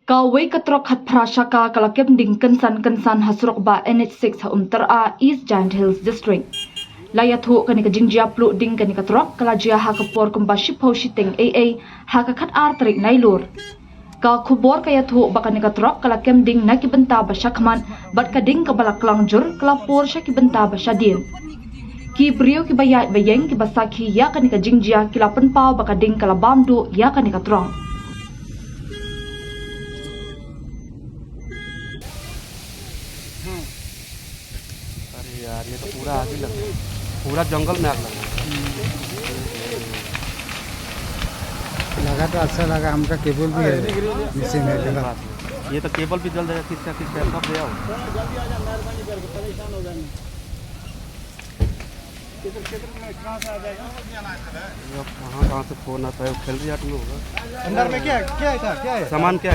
Kawai katrok hat prasaka kalakem ding kensan hasrok ba NH6 ha a East Giant Hills District. Layathu kanika jingjia plu ding kanika trok kalajia ha kapor kumba shipho shiting AA ha kakat artrik nailur. Ka kubor kayathu ba kanika trok kalakem ding nakibenta ba shakman bat kading kabalak langjur kalapor shakibenta ba shadin. Ki brio ki bayat bayeng ki basaki ya kanika jingjia kilapen pau ba kading kalabamdu ya kanika trok. अरे यार ये तो पूरा आग ही लग गया, पूरा जंगल में आग लग गया। लगा तो अच्छा लगा, हमका केबल भी है नीचे में लगा। ये तो केबल भी जल जाएगा, किसका सब गया हो। कहाँ से फोन आता है, खेल रही होगा। अंदर में क्या था, क्या है सामान क्या है?